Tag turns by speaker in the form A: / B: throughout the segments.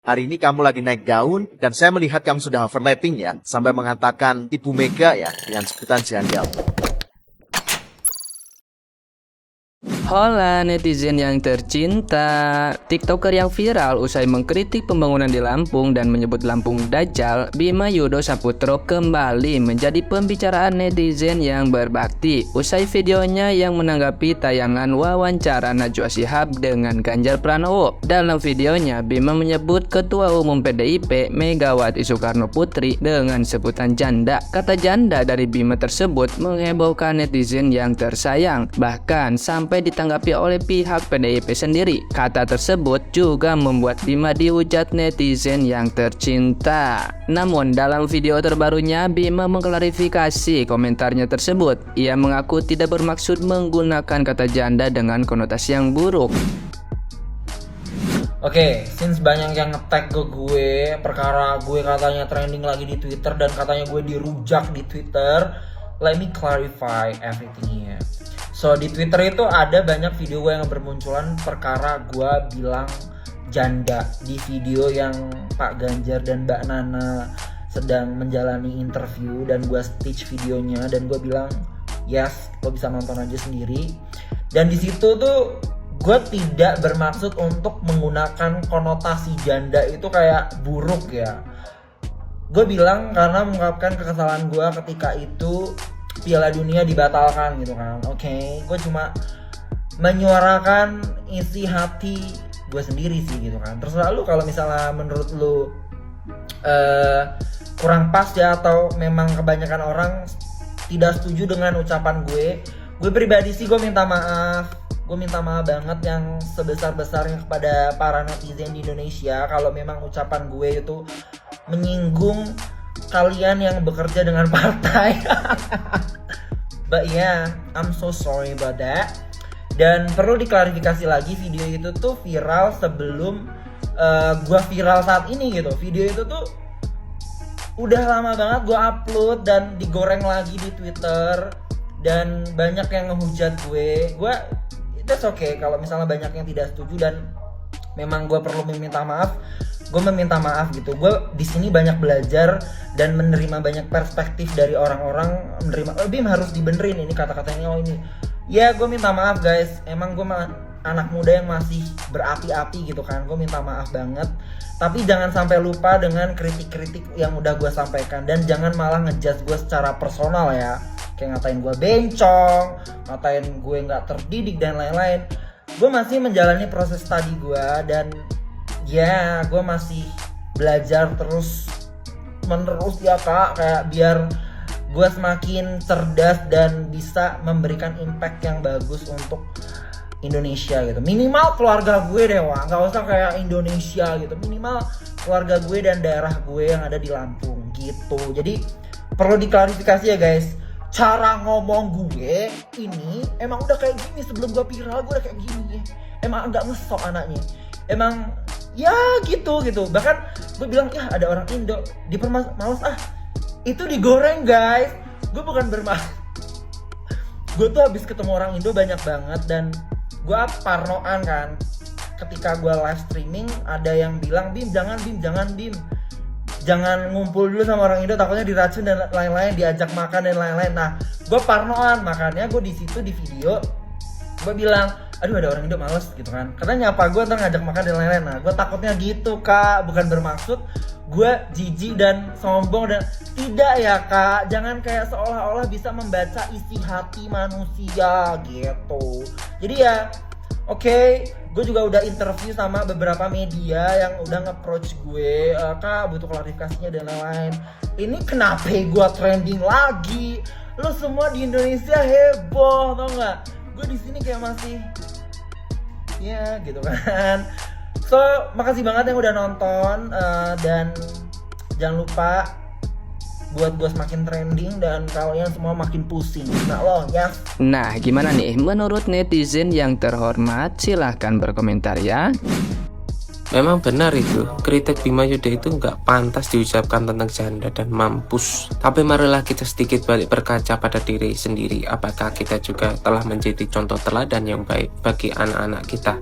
A: Hari ini kamu lagi naik daun dan saya melihat kamu sudah overlapping ya, sampai mengatakan Ibu Mega ya dengan sebutan janda.
B: Hola netizen yang tercinta. TikToker yang viral usai mengkritik pembangunan di Lampung dan menyebut Lampung Dajjal, Bima Yudo Saputro kembali menjadi pembicaraan netizen yang berbakti usai videonya yang menanggapi tayangan wawancara Najwa Shihab dengan Ganjar Pranowo. Dalam videonya, Bima menyebut Ketua Umum PDIP Megawati Soekarno Putri dengan sebutan janda. Kata janda dari Bima tersebut menghebohkan netizen yang tersayang, bahkan sampai ditanggapi oleh pihak PDIP sendiri. Kata tersebut juga membuat Bima dihujat netizen yang tercinta. Namun dalam video terbarunya, Bima mengklarifikasi komentarnya tersebut. Ia mengaku tidak bermaksud menggunakan kata janda dengan konotasi yang buruk.
C: Oke, since banyak yang nge-tag ke gue perkara gue katanya trending lagi di Twitter dan katanya gue dirujak di Twitter, let me clarify everything here. So di Twitter itu ada banyak video gue yang bermunculan perkara gue bilang janda di video yang Pak Ganjar dan Mbak Nana sedang menjalani interview, dan gue stitch videonya dan gue bilang yes, lo bisa nonton aja sendiri. Dan di situ tuh gue tidak bermaksud untuk menggunakan konotasi janda itu kayak buruk ya. Gue bilang karena mengungkapkan kekesalan gue ketika itu Piala Dunia dibatalkan gitu kan. Oke, gue cuma menyuarakan isi hati gue sendiri sih gitu kan. Terserah lu kalau misalnya menurut lu kurang pas ya, atau memang kebanyakan orang tidak setuju dengan ucapan gue. Gue pribadi sih gue minta maaf. Gue minta maaf banget yang sebesar-besarnya kepada para netizen di Indonesia kalau memang ucapan gue itu menyinggung kalian yang bekerja dengan partai. But yeah, I'm so sorry about that. Dan perlu diklarifikasi lagi, video itu tuh viral sebelum gua viral saat ini gitu. Video itu tuh udah lama banget gua upload dan digoreng lagi di Twitter, dan banyak yang ngehujat gue. That's okay kalau misalnya banyak yang tidak setuju dan memang gue perlu meminta maaf. Gue meminta maaf gitu. Gue di sini banyak belajar dan menerima banyak perspektif dari orang-orang. Bim harus dibenerin ini kata-katanya, oh ini. Ya gue minta maaf guys. Emang gue anak muda yang masih berapi-api gitu kan. Gue minta maaf banget. Tapi jangan sampai lupa dengan kritik-kritik yang udah gue sampaikan, dan jangan malah ngejudge gue secara personal ya. Kayak ngatain gue bencong, ngatain gue nggak terdidik dan lain-lain. Gue masih menjalani proses studi gue, dan ya gue masih belajar terus menerus ya kak, kayak biar gue semakin cerdas dan bisa memberikan impact yang bagus untuk Indonesia gitu. Minimal keluarga gue deh, wah nggak usah kayak Indonesia gitu, minimal keluarga gue dan daerah gue yang ada di Lampung gitu. Jadi perlu diklarifikasi ya guys, cara ngomong gue ini emang udah kayak gini. Sebelum gue viral gue udah kayak gini ya. Emang agak ngesok anaknya, emang ya gitu. Bahkan gue bilang ya ada orang Indo males itu digoreng guys. Gue bukan bermaksud. Gue tuh habis ketemu orang Indo banyak banget, dan gue parnoan kan. Ketika gue live streaming ada yang bilang Bim jangan ngumpul dulu sama orang Indo, takutnya diracun dan lain-lain, diajak makan dan lain-lain. Nah, gue parnoan, makanya gue di situ di video gue bilang, aduh ada orang Indo males gitu kan. Katanya nyapa gue ntar ngajak makan dan lain-lain. Nah, gue takutnya gitu kak, bukan bermaksud gue jijik dan sombong dan tidak ya kak. Jangan kayak seolah-olah bisa membaca isi hati manusia gitu. Jadi ya oke, gue juga udah interview sama beberapa media yang udah nge-approach gue, kak butuh klarifikasinya dan lain-lain. Ini kenapa gue trending lagi? Lo semua di Indonesia heboh, tau nggak? Gue di sini kayak masih, ya gitu kan. So makasih banget yang udah nonton, dan jangan lupa buat gue semakin trending dan kalian semua makin pusing. Nah lo ya.
B: Nah, gimana nih menurut netizen yang terhormat? Silahkan berkomentar ya.
D: Memang benar itu, kritik Bima Yuda itu nggak pantas diucapkan tentang janda dan mampus. Tapi marilah kita sedikit balik berkaca pada diri sendiri. Apakah kita juga telah menjadi contoh teladan yang baik bagi anak-anak kita?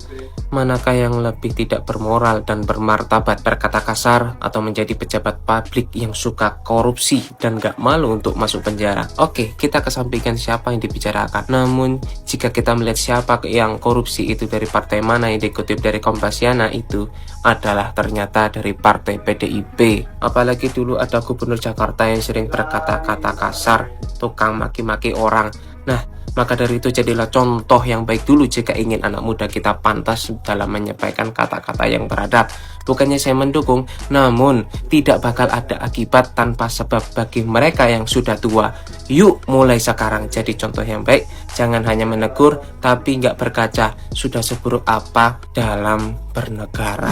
D: Manakah yang lebih tidak bermoral dan bermartabat, berkata kasar, atau menjadi pejabat publik yang suka korupsi dan gak malu untuk masuk penjara? Oke, kita kesampingkan siapa yang dibicarakan. Namun, jika kita melihat siapa yang korupsi itu dari partai mana yang dikutip dari Kompasiana itu adalah ternyata dari partai PDIP. Apalagi dulu ada gubernur Jakarta yang sering berkata-kata kasar, tukang maki-maki orang. Nah, maka dari itu jadilah contoh yang baik dulu jika ingin anak muda kita pantas dalam menyampaikan kata-kata yang beradab. Bukannya saya mendukung, namun tidak bakal ada akibat tanpa sebab bagi mereka yang sudah tua. Yuk mulai sekarang jadi contoh yang baik. Jangan hanya menegur, tapi nggak berkaca sudah seburuk apa dalam bernegara.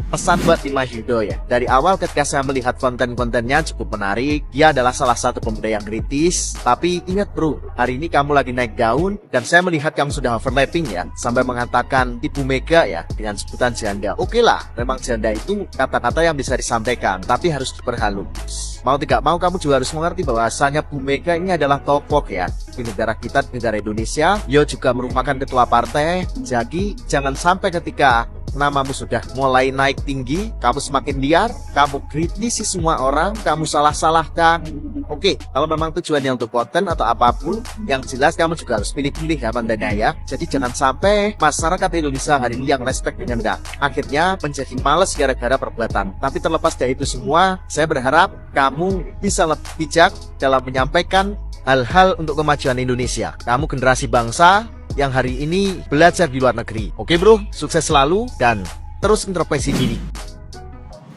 A: Pesan buat Dimas Yudo ya, dari awal ketika saya melihat konten-kontennya cukup menarik, dia adalah salah satu pemuda yang kritis. Tapi ingat bro, hari ini kamu lagi naik daun, dan saya melihat kamu sudah overlapping ya, sampai mengatakan Ibu Mega ya, dengan sebutan janda. Oke lah, memang janda itu kata-kata yang bisa disampaikan, tapi harus diperhalus. Mau tidak mau kamu juga harus mengerti bahwasanya Bu Mega ini adalah tokoh ya, di negara kita, di negara Indonesia. Dia juga merupakan ketua partai, jadi jangan sampai ketika namamu sudah mulai naik tinggi, kamu semakin liar, kamu kritisi semua orang, kamu salah-salahkan. Oke, kalau memang tujuannya untuk konten atau apapun, yang jelas kamu juga harus pilih-pilih ya kontennya ya. Jadi jangan sampai masyarakat Indonesia hari ini yang respect dengan Anda akhirnya menjadi males gara-gara perbuatan. Tapi terlepas dari itu semua, saya berharap kamu bisa lebih bijak dalam menyampaikan hal-hal untuk kemajuan Indonesia. Kamu generasi bangsa yang hari ini belajar di luar negeri. Oke bro, sukses selalu dan terus introspeksi diri.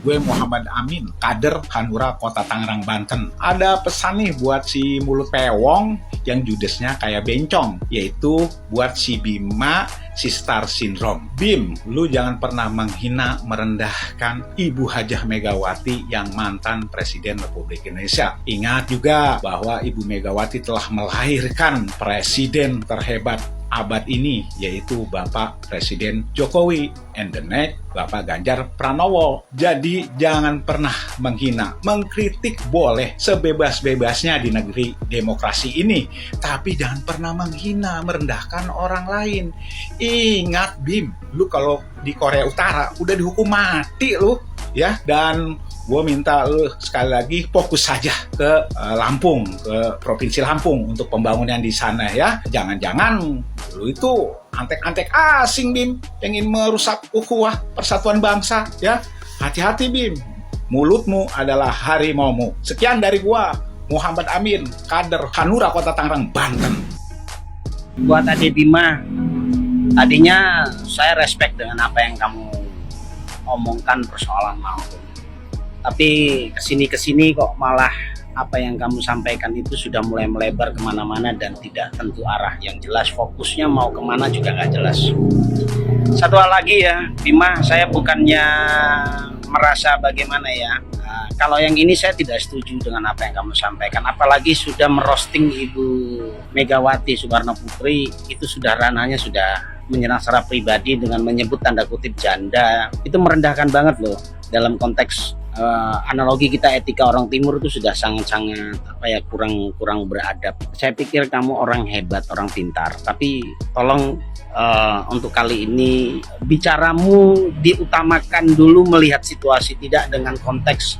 E: Gue Muhammad Amin, kader Hanura Kota Tangerang, Banten. Ada pesan nih buat si mulut pewong yang judesnya kayak bencong, yaitu buat si Bima, si Star Syndrome. Bim, lu jangan pernah menghina, merendahkan Ibu Hajah Megawati yang mantan Presiden Republik Indonesia. Ingat juga bahwa Ibu Megawati telah melahirkan presiden terhebat abad ini, yaitu Bapak Presiden Jokowi, and the next Bapak Ganjar Pranowo. Jadi jangan pernah menghina, mengkritik boleh sebebas-bebasnya di negeri demokrasi ini, tapi jangan pernah menghina, merendahkan orang lain. Ingat Bim, lu kalau di Korea Utara udah dihukum mati lu ya, dan gue minta lu sekali lagi fokus saja ke Lampung, ke Provinsi Lampung untuk pembangunan di sana ya. Jangan-jangan lu itu antek-antek asing Bim, pengen merusak ukhuwah persatuan bangsa ya. Hati-hati Bim, mulutmu adalah harimaumu. Sekian dari gua, Muhammad Amin, kader Hanura Kota Tangerang, Banten.
F: Buat Ade Bima, tadinya saya respect dengan apa yang kamu omongkan persoalan lampung. Tapi kesini kok malah apa yang kamu sampaikan itu sudah mulai melebar kemana-mana dan tidak tentu arah. Yang jelas fokusnya mau kemana juga nggak jelas. Satu hal lagi ya, Bima, saya bukannya merasa bagaimana ya. Kalau yang ini saya tidak setuju dengan apa yang kamu sampaikan. Apalagi sudah merosting Ibu Megawati Soekarno Putri, itu sudah ranahnya sudah menyerang secara pribadi dengan menyebut tanda kutip janda. Itu merendahkan banget loh. Dalam konteks analogi kita etika orang timur itu sudah sangat-sangat kurang beradab. Saya pikir kamu orang hebat, orang pintar, tapi tolong untuk kali ini bicaramu diutamakan dulu melihat situasi, tidak dengan konteks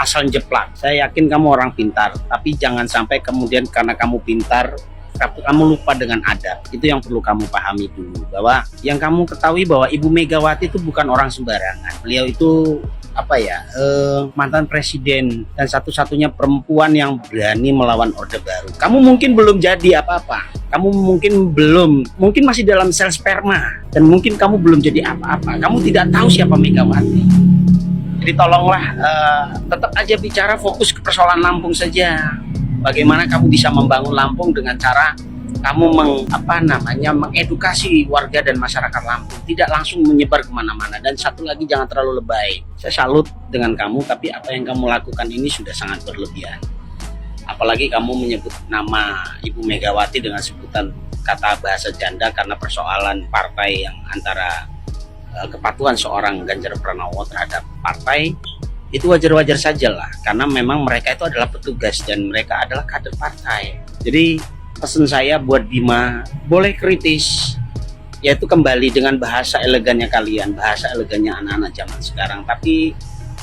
F: asal jeplak. Saya yakin kamu orang pintar, tapi jangan sampai kemudian karena kamu pintar kamu lupa dengan adab. Itu yang perlu kamu pahami dulu, bahwa yang kamu ketahui bahwa Ibu Megawati itu bukan orang sembarangan. Beliau itu mantan presiden dan satu-satunya perempuan yang berani melawan Orde Baru. Kamu mungkin belum jadi apa-apa, kamu mungkin masih dalam sel sperma, dan mungkin kamu belum jadi apa-apa, kamu tidak tahu siapa Megawati. Jadi tolonglah tetap aja bicara, fokus ke persoalan Lampung saja. Bagaimana kamu bisa membangun Lampung dengan cara kamu mengedukasi warga dan masyarakat Lampung, tidak langsung menyebar kemana-mana. Dan satu lagi, jangan terlalu lebay. Saya salut dengan kamu, tapi apa yang kamu lakukan ini sudah sangat berlebihan. Apalagi kamu menyebut nama Ibu Megawati dengan sebutan kata bahasa janda karena persoalan partai yang antara kepatuhan seorang Ganjar Pranowo terhadap partai itu wajar-wajar saja lah, karena memang mereka itu adalah petugas dan mereka adalah kader partai. Jadi pesan saya buat Bima, boleh kritis, yaitu kembali dengan bahasa elegannya kalian, bahasa elegannya anak-anak zaman sekarang, tapi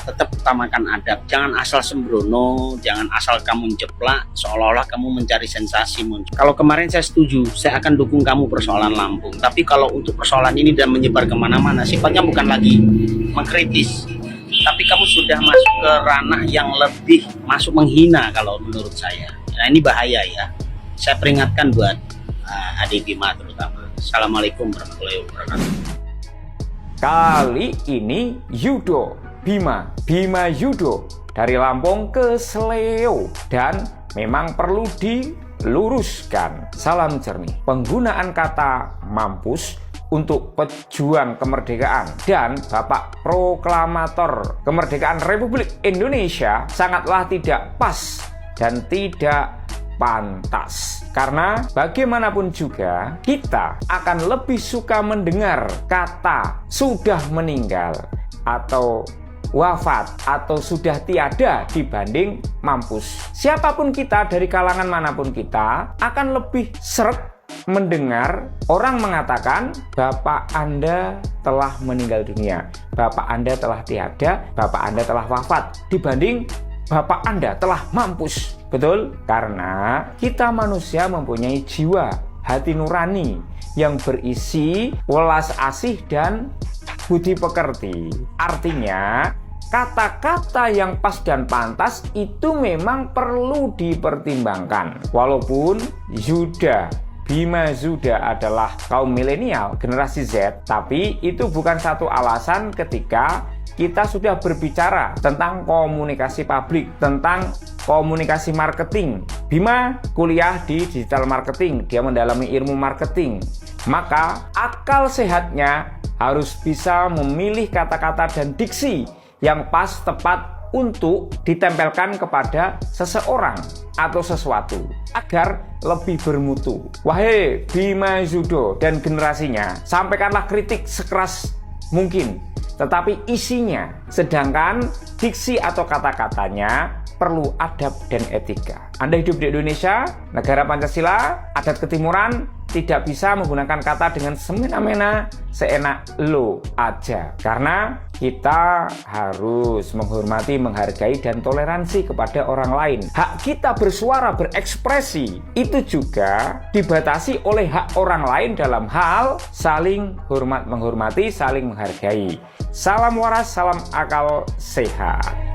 F: tetap utamakan adab. Jangan asal sembrono, jangan asal kamu jeplak seolah-olah kamu mencari sensasi muncul. Kalau kemarin saya setuju, saya akan dukung kamu persoalan Lampung, tapi kalau untuk persoalan ini dan menyebar kemana-mana, sifatnya bukan lagi mengkritis, tapi kamu sudah masuk ke ranah yang lebih masuk menghina kalau menurut saya. Nah ini bahaya ya. Saya peringatkan buat adik Bima terutama. Assalamualaikum warahmatullahi wabarakatuh.
G: Kali ini Yudo Bima Yudo dari Lampung ke Seleo, dan memang perlu diluruskan. Salam jernih. Penggunaan kata mampus untuk pejuang kemerdekaan dan Bapak Proklamator Kemerdekaan Republik Indonesia sangatlah tidak pas dan tidak pantas. Karena bagaimanapun juga kita akan lebih suka mendengar kata sudah meninggal atau wafat atau sudah tiada dibanding mampus. Siapapun kita, dari kalangan manapun kita, akan lebih seret mendengar orang mengatakan Bapak Anda telah meninggal dunia, Bapak Anda telah tiada, Bapak Anda telah wafat, dibanding Bapak Anda telah mampus. Betul? Karena kita manusia mempunyai jiwa, hati nurani yang berisi welas asih dan budi pekerti. Artinya kata-kata yang pas dan pantas itu memang perlu dipertimbangkan. Walaupun Bima Yuda adalah kaum milenial, generasi Z, tapi itu bukan satu alasan ketika kita sudah berbicara tentang komunikasi publik, tentang komunikasi marketing. Bima kuliah di digital marketing, dia mendalami ilmu marketing. Maka akal sehatnya harus bisa memilih kata-kata dan diksi yang pas, tepat untuk ditempelkan kepada seseorang atau sesuatu agar lebih bermutu. Wahai Bima Yudo dan generasinya, sampaikanlah kritik sekeras mungkin, tetapi isinya, sedangkan diksi atau kata-katanya perlu adab dan etika. Anda hidup di Indonesia, negara Pancasila, adat ketimuran, tidak bisa menggunakan kata dengan semena-mena, seenak lo aja. Karena kita harus menghormati, menghargai, dan toleransi kepada orang lain. Hak kita bersuara, berekspresi, itu juga dibatasi oleh hak orang lain dalam hal saling hormat menghormati, saling menghargai. Salam waras, salam akal sehat.